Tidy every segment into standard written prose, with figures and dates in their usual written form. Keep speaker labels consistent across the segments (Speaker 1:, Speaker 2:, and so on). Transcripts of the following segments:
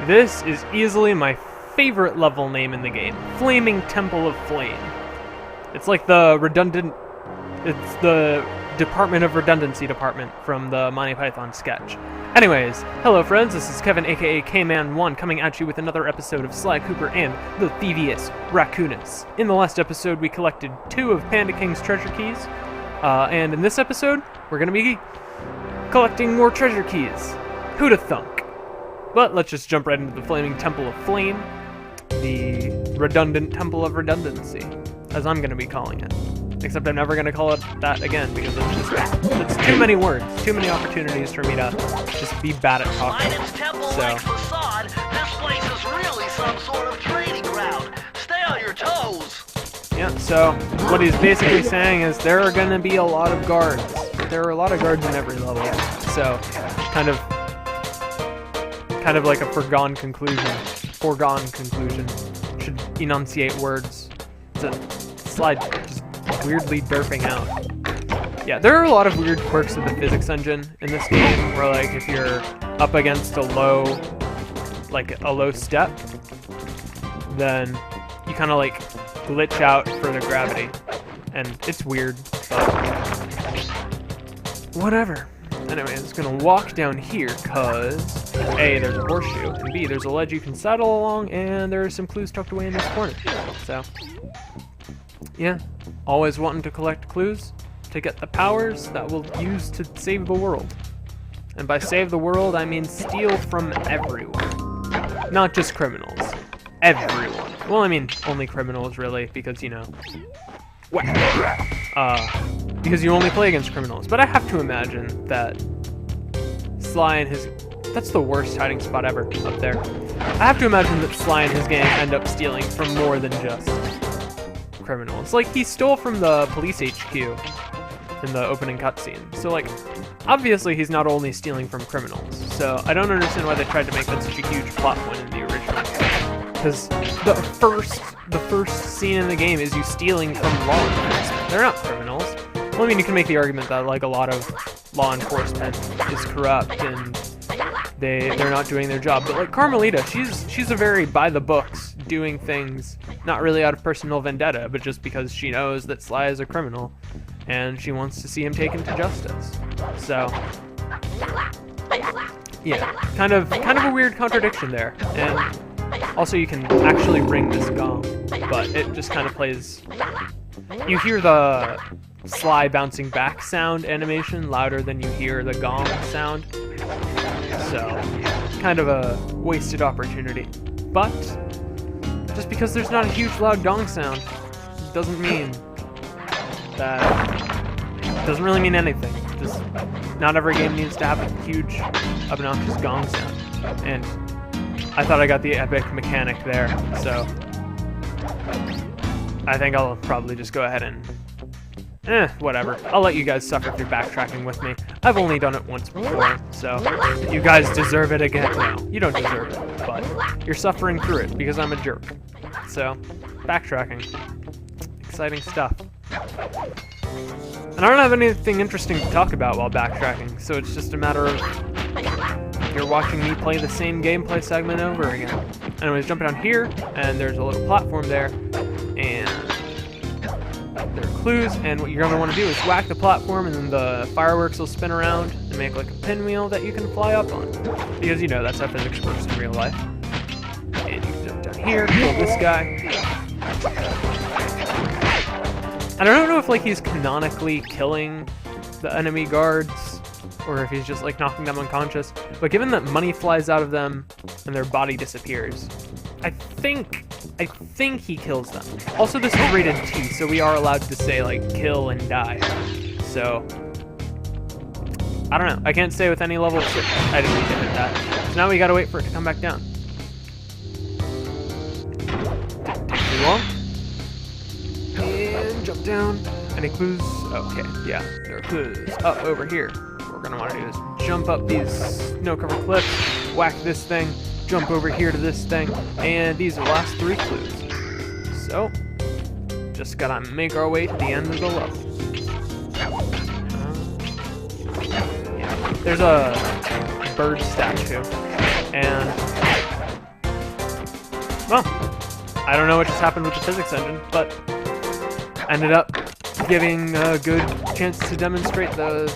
Speaker 1: This is easily my favorite level name in the game. Flaming Temple of Flame. It's like the redundant... It's the Department of Redundancy department from the Monty Python sketch. Anyways, hello friends, this is Kevin aka K-Man1 coming at you with another episode of Sly Cooper and the Thievius Raccoonus. In the last episode we collected 2 of Panda King's treasure keys, and in this episode we're going to be collecting more treasure keys. Who'da thunk? But let's just jump right into the Flaming Temple of Flame, the redundant Temple of Redundancy, as I'm going to be calling it. Except I'm never going to call it that again, because it's too many words, too many opportunities for me to just be bad at talking.
Speaker 2: Like facade, this place is really some sort of training ground. Stay on your toes.
Speaker 1: Yeah, so what he's basically saying is there are going to be a lot of guards. There are a lot of guards in every level, so kind of like a foregone conclusion. Should enunciate words. It's a slide just weirdly derping out. Yeah, there are a lot of weird quirks of the physics engine in this game, where like if you're up against a low step, then you kind of like glitch out for the gravity, and it's weird, but whatever. Anyway, I'm just gonna walk down here, cause A, there's a horseshoe, and B, there's a ledge you can saddle along, and there are some clues tucked away in this corner. So, yeah, always wanting to collect clues to get the powers that we'll use to save the world. And by save the world, I mean steal from everyone. Not just criminals. Everyone. Well, I mean, only criminals, really, because, you know... because you only play against criminals. But I have to imagine that Sly and his... That's the worst hiding spot ever, up there. I have to imagine that Sly and his gang end up stealing from more than just criminals. Like, he stole from the police HQ in the opening cutscene. So, like, obviously he's not only stealing from criminals. So I don't understand why they tried to make that such a huge plot point in the original. Because the first scene in the game is you stealing from law enforcement. They're not criminals. Well, I mean, you can make the argument that like a lot of law enforcement is corrupt and they're not doing their job. But like Carmelita, she's a very by the books, doing things not really out of personal vendetta, but just because she knows that Sly is a criminal and she wants to see him taken to justice. So yeah, kind of a weird contradiction there. And also, you can actually ring this gong, but it just kind of plays... You hear the Sly bouncing back sound animation louder than you hear the gong sound. So, kind of a wasted opportunity. But, just because there's not a huge loud gong sound, doesn't mean that... doesn't really mean anything. Just, not every game needs to have a huge, obnoxious gong sound. And I thought I got the epic mechanic there, so I think I'll probably just go ahead and whatever. I'll let you guys suffer through backtracking with me. I've only done it once before, so you guys deserve it again. No, you don't deserve it, but you're suffering through it because I'm a jerk. So, backtracking. Exciting stuff. And I don't have anything interesting to talk about while backtracking, so it's just a matter of you're watching me play the same gameplay segment over again. Anyways, jump down here, and there's a little platform there, and there are clues, and what you're going to want to do is whack the platform, and then the fireworks will spin around and make like a pinwheel that you can fly up on. Because, you know, that's how physics works in real life. And you can jump down here, kill this guy. And I don't know if, like, he's canonically killing the enemy guards, or if he's just like knocking them unconscious. But given that money flies out of them and their body disappears, I think he kills them. Also, this is rated T, so we are allowed to say like kill and die. So I don't know. I can't say with any level of shit. I didn't mean to hit that. So now we gotta wait for it to come back down. Didn't take too long. And jump down. Any clues? Okay, yeah, there are clues. Up over here. We're gonna want to do is jump up these snow-covered cliffs, whack this thing, jump over here to this thing, and these are the last 3 clues. So, just gotta make our way to the end of the level. Yeah. There's a bird statue, and well, I don't know what just happened with the physics engine, but ended up giving a good chance to demonstrate the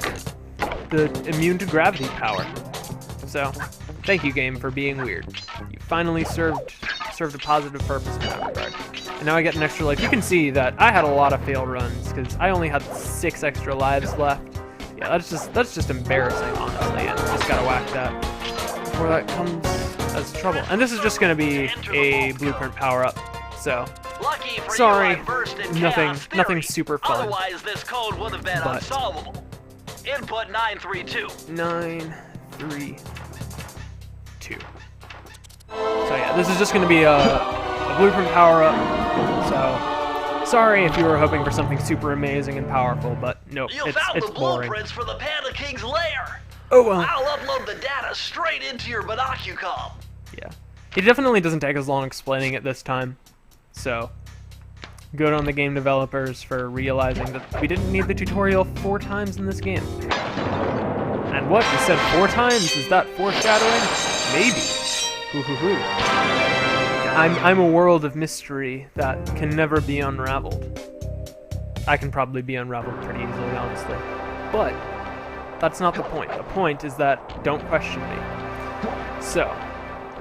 Speaker 1: immune to gravity power. So, thank you, game, for being weird. You finally served a positive purpose in that regard. And now I get an extra life. You can see that I had a lot of failed runs because I only had 6 extra lives left. Yeah, that's just embarrassing, honestly. And just gotta whack that before that comes as trouble. And this is just gonna be a blueprint power-up. So, sorry, nothing super fun.
Speaker 2: Otherwise, this code would have been unsolvable. Input 932.
Speaker 1: 932. So yeah, this is just gonna be a blueprint power-up. So, sorry if you were hoping for something super amazing and powerful, but nope, it's boring.
Speaker 2: Blueprints for the Panda King's lair.
Speaker 1: Oh well.
Speaker 2: I'll upload the data straight into your binocucom.
Speaker 1: Yeah, it definitely doesn't take as long explaining it this time. So, good on the game developers for realizing that we didn't need the tutorial 4 times in this game. And what? You said 4 times? Is that foreshadowing? Maybe. Hoo-hoo-hoo. I'm a world of mystery that can never be unraveled. I can probably be unraveled pretty easily, honestly. But that's not the point. The point is that don't question me. So,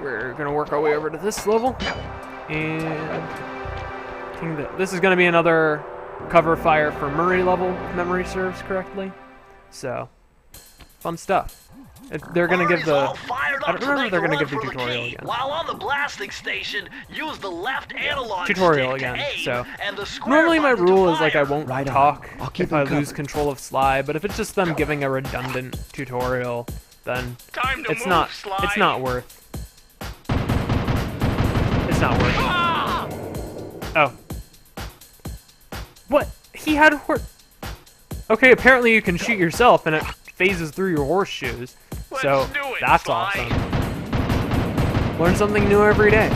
Speaker 1: we're gonna work our way over to this level, and I think that this is gonna be another cover fire for Murray level, if memory serves correctly. So, fun stuff. They're gonna give the. I don't remember if they're gonna give the tutorial again.
Speaker 2: While on the blasting station, use the left analog
Speaker 1: tutorial
Speaker 2: stick
Speaker 1: again.
Speaker 2: to aim,
Speaker 1: So
Speaker 2: and the square
Speaker 1: normally my
Speaker 2: button to
Speaker 1: rule is like I
Speaker 2: fire.
Speaker 1: won't
Speaker 3: Right on.
Speaker 1: talk
Speaker 3: I'll keep
Speaker 1: if I
Speaker 3: them
Speaker 1: lose
Speaker 3: covered.
Speaker 1: control of Sly, but if it's just them giving a redundant tutorial, then it's not worth. It's not worth. Oh. What? He had Okay, apparently you can shoot yourself and it phases through your horseshoes. So that's awesome. Learn something new every day.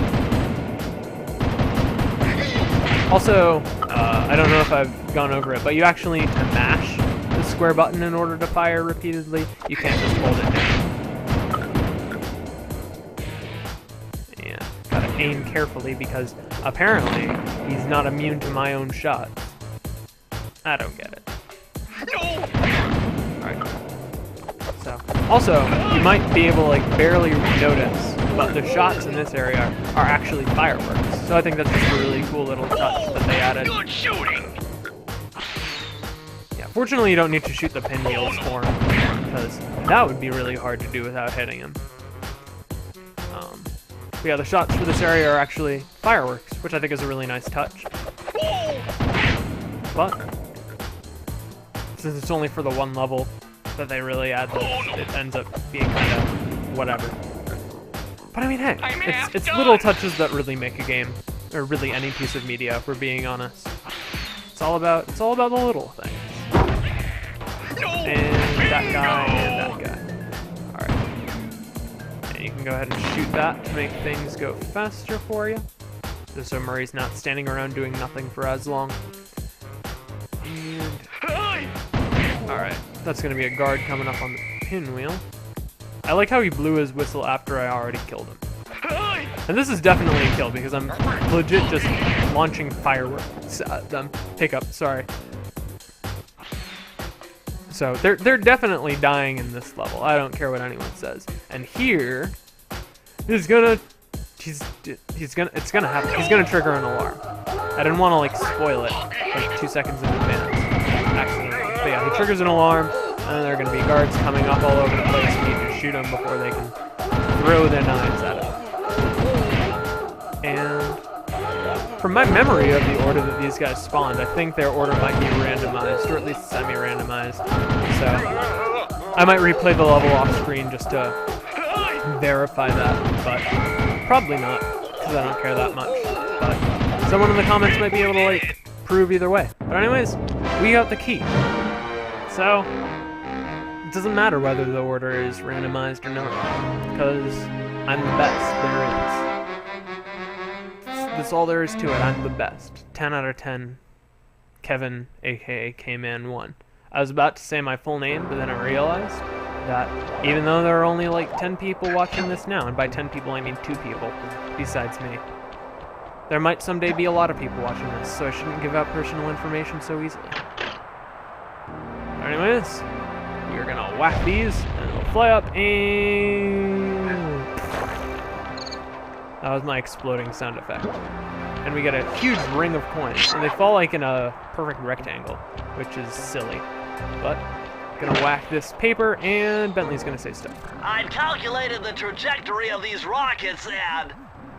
Speaker 1: Also, I don't know if I've gone over it, but you actually need to mash the square button in order to fire repeatedly. You can't just hold it down. Yeah, gotta aim carefully because apparently he's not immune to my own shot. I don't get it. Alright. So, also, you might be able to like barely notice, but the shots in this area are actually fireworks. So I think that's just a really cool little touch that they added.
Speaker 2: Good shooting.
Speaker 1: Yeah, fortunately you don't need to shoot the pinwheels for him, because that would be really hard to do without hitting him. But yeah, the shots for this area are actually fireworks, which I think is a really nice touch. But since it's only for the one level that they really add this, it ends up being kind of whatever. But I mean, hey, it's little touches that really make a game, or really any piece of media, if we're being honest. It's all about the little things. And that guy, and that guy. Alright. And you can go ahead and shoot that to make things go faster for you. Just so Murray's not standing around doing nothing for as long. And alright, that's gonna be a guard coming up on the pinwheel. I like how he blew his whistle after I already killed him. And this is definitely a kill because I'm legit just launching fireworks at them. Hiccup, sorry. So they're definitely dying in this level. I don't care what anyone says. And here is gonna it's gonna happen. He's gonna trigger an alarm. I didn't want to like spoil it like 2 seconds in advance. Accidentally. But yeah, he triggers an alarm, and there are going to be guards coming up all over the place. You need to shoot them before they can throw their knives at him. And from my memory of the order that these guys spawned, I think their order might be randomized, or at least semi-randomized. So I might replay the level off screen just to verify that, but probably not, because I don't care that much. But someone in the comments might be able to like prove either way. But anyways, we got the key. So it doesn't matter whether the order is randomized or not, because I'm the best there is. That's all there is to it. I'm the best. 10 out of 10. Kevin, aka K-Man 1. I was about to say my full name, but then I realized that even though there are only like 10 people watching this now, and by 10 people I mean 2 people besides me, there might someday be a lot of people watching this, so I shouldn't give out personal information so easily. Anyways, we're gonna whack these, and they'll fly up, and that was my exploding sound effect. And we get a huge ring of coins, and they fall like in a perfect rectangle, which is silly. But gonna whack this paper, and Bentley's gonna say stuff.
Speaker 2: I've calculated the trajectory of these rockets, and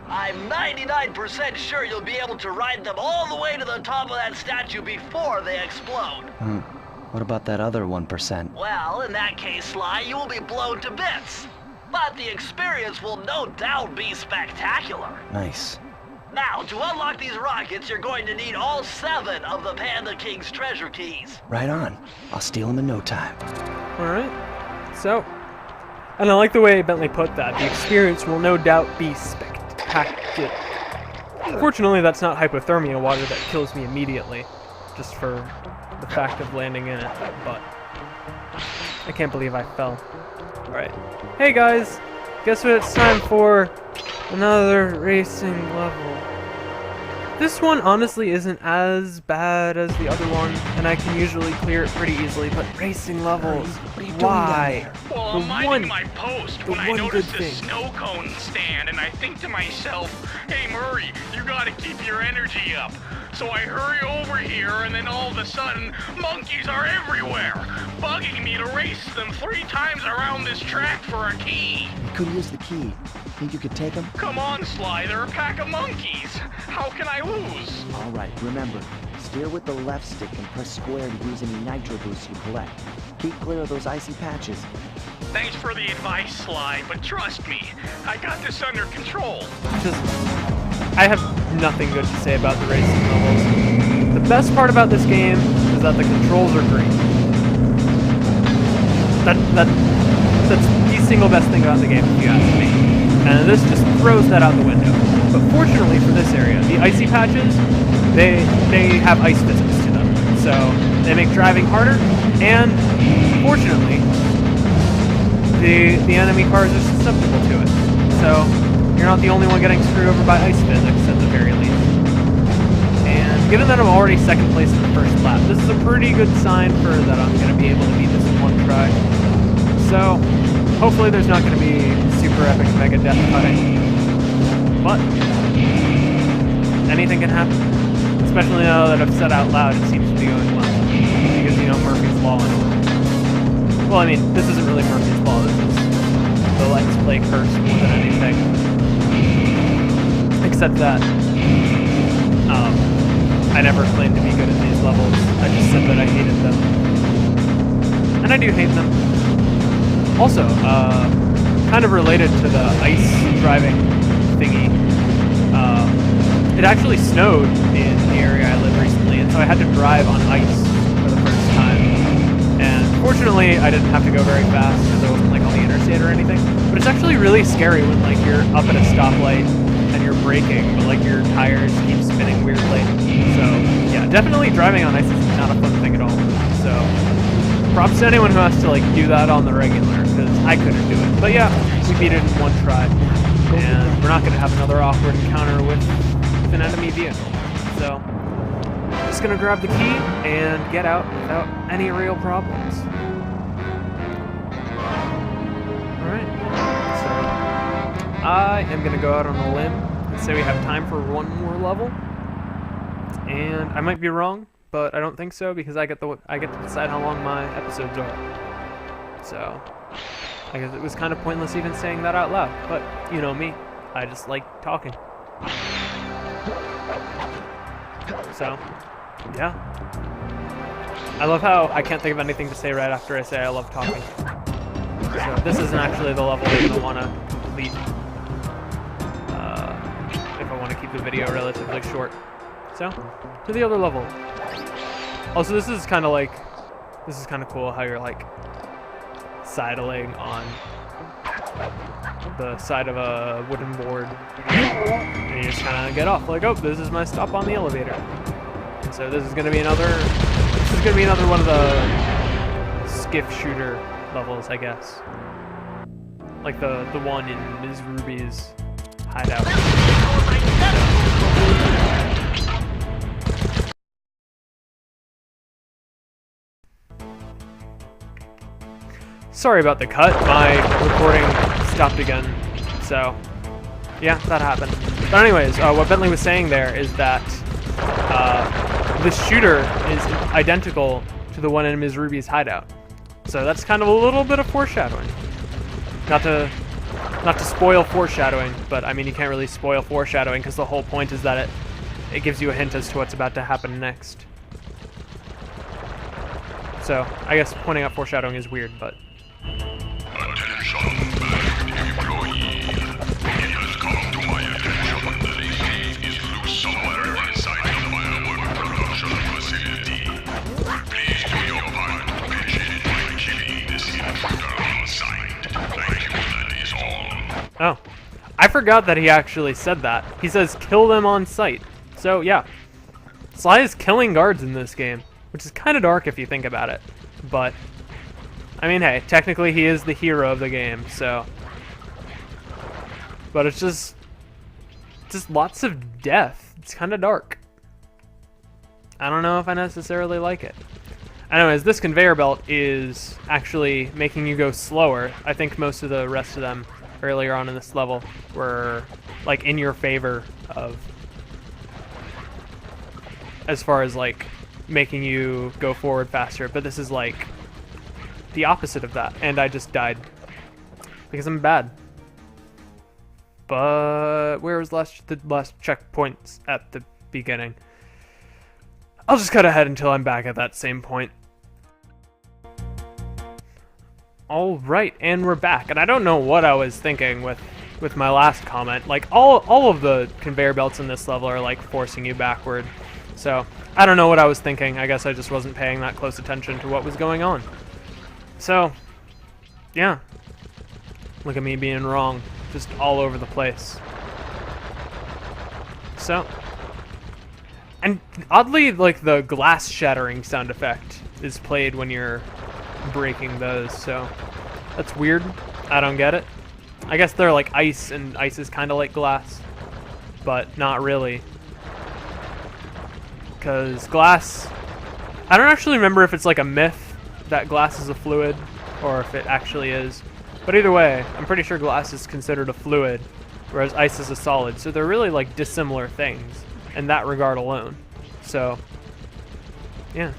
Speaker 2: I'm 99% sure you'll be able to ride them all the way to the top of that statue before they explode.
Speaker 3: What about that other 1%?
Speaker 2: Well, in that case, Sly, you will be blown to bits. But the experience will no doubt be spectacular.
Speaker 3: Nice.
Speaker 2: Now, to unlock these rockets, you're going to need all 7 of the Panda King's treasure keys.
Speaker 3: Right on. I'll steal them in no time.
Speaker 1: Alright, so, and I like the way Bentley put that. The experience will no doubt be spectacular. Fortunately, that's not hypothermia water that kills me immediately, just for the fact of landing in it, but I can't believe I fell. Alright. Hey guys! Guess what it's time for? Another racing level. This one honestly isn't as bad as the other one, and I can usually clear it pretty easily, but racing levels, why?
Speaker 4: Well, I'm minding my post when I notice a snow cone stand, and I think to myself, hey Murray, you gotta keep your energy up. So I hurry over here, and then all of a sudden, monkeys are everywhere, bugging me to race them 3 times around this track for a key.
Speaker 3: You could use the key. Think you could take them?
Speaker 4: Come on, Sly, they're a pack of monkeys. How can I lose?
Speaker 5: All right, remember, steer with the left stick and press square to use any nitro boosts you collect. Keep clear of those icy patches.
Speaker 4: Thanks for the advice, Sly, but trust me, I got this under control.
Speaker 1: I have nothing good to say about the racing levels. The best part about this game is that the controls are great. That's the single best thing about the game, if you ask me. And this just throws that out the window. But fortunately for this area, the icy patches, they have ice physics to them. So they make driving harder, and fortunately, the enemy cars are susceptible to it. So you're not the only one getting screwed over by ice physics at the very least. And given that I'm already second place in the first lap, this is a pretty good sign for that I'm going to be able to beat this in one try. So hopefully there's not going to be super epic mega death cutting. But anything can happen. Especially now that I've said out loud it seems to be going well. Because, you know, Murphy's Law and all. Well, I mean, this isn't really Murphy's Law, this is the Let's Play curse more than anything. Except that I never claimed to be good at these levels. I just said that I hated them. And I do hate them. Also, kind of related to the ice driving thingy, it actually snowed in the area I live recently, and so I had to drive on ice for the first time. And fortunately, I didn't have to go very fast because I wasn't like on the interstate or anything. But it's actually really scary when like you're up at a stoplight and you're braking, but like your tires keep spinning weirdly. So yeah, definitely driving on ice is not a fun thing at all. So props to anyone who has to like do that on the regular, because I couldn't do it. But yeah, we beat it in one try, and we're not going to have another awkward encounter with an enemy vehicle. So just going to grab the key and get out without any real problems. Alright, so I am going to go out on a limb and say we have time for one more level. And I might be wrong, but I don't think so, because I get to decide how long my episodes are. So I guess it was kind of pointless even saying that out loud, but you know me, I just like talking. So yeah, I love how I can't think of anything to say right after I say I love talking. So this isn't actually the level I'm going to want to complete if I want to keep the video relatively short. So, to the other level. Also, this is kind of cool how you're like sidling on the side of a wooden board, and you just kind of get off like, oh, this is my stop on the elevator. And so this is gonna be another one of the skiff shooter levels, I guess. Like the one in Ms. Ruby's hideout. Sorry about the cut. My recording stopped again. So, yeah, that happened. But anyways, what Bentley was saying there is that the shooter is identical to the one in Ms. Ruby's hideout. So that's kind of a little bit of foreshadowing. Not to spoil foreshadowing, but I mean, you can't really spoil foreshadowing because the whole point is that it gives you a hint as to what's about to happen next. So, I guess pointing out foreshadowing is weird, but...
Speaker 6: Attention, bagged employee. It has come to my attention that a thief is loose somewhere inside the firework production facility. Please do your part to pitch in by killing this intruder on site. Thank you, that is all.
Speaker 1: Oh. I forgot that he actually said that. He says, kill them on sight. So, yeah. Sly is killing guards in this game, which is kind of dark if you think about it. But, I mean, hey, technically he is the hero of the game, so... But it's just lots of death. It's kind of dark. I don't know if I necessarily like it. Anyways, this conveyor belt is actually making you go slower. I think most of the rest of them earlier on in this level were, like, in your favor of... as far as, like, making you go forward faster, but this is like the opposite of that, and I just died because I'm bad. But where was the last checkpoints at the beginning? I'll just cut ahead until I'm back at that same point. Alright, and we're back, and I don't know what I was thinking with my last comment. Like, all of the conveyor belts in this level are like forcing you backward. So, I don't know what I was thinking. I guess I just wasn't paying that close attention to what was going on. So, yeah. Look at me being wrong. Just all over the place. So, and oddly, like, the glass shattering sound effect is played when you're breaking those, so that's weird. I don't get it. I guess they're like ice, and ice is kind of like glass, but not really. Because glass, I don't actually remember if it's like a myth that glass is a fluid or if it actually is. But either way, I'm pretty sure glass is considered a fluid, whereas ice is a solid. So they're really like dissimilar things in that regard alone. So, yeah.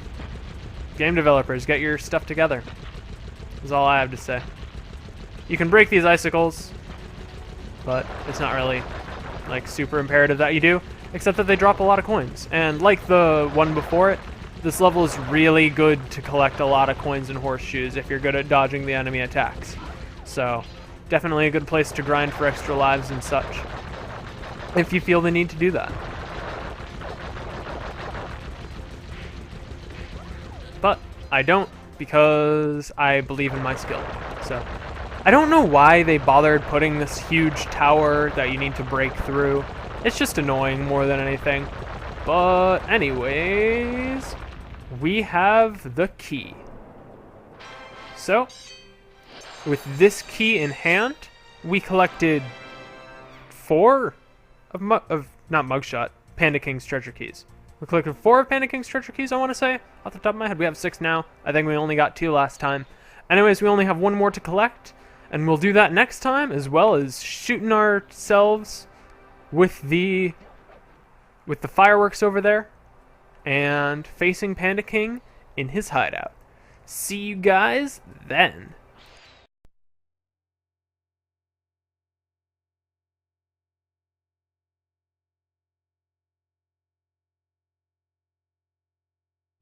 Speaker 1: Game developers, get your stuff together. Is all I have to say. You can break these icicles, but it's not really like super imperative that you do. Except that they drop a lot of coins. And like the one before it, this level is really good to collect a lot of coins and horseshoes if you're good at dodging the enemy attacks. So, definitely a good place to grind for extra lives and such, if you feel the need to do that. But I don't, because I believe in my skill. So, I don't know why they bothered putting this huge tower that you need to break through. It's just annoying more than anything. But anyways, we have the key. So, with this key in hand, we collected 4 of not Mugshot, Panda King's treasure keys. We collected 4 of Panda King's treasure keys, I want to say. Off the top of my head, we have 6 now. I think we only got 2 last time. Anyways, we only have 1 more to collect, and we'll do that next time, as well as shooting ourselves with the fireworks over there, and facing Panda King in his hideout. See you guys then.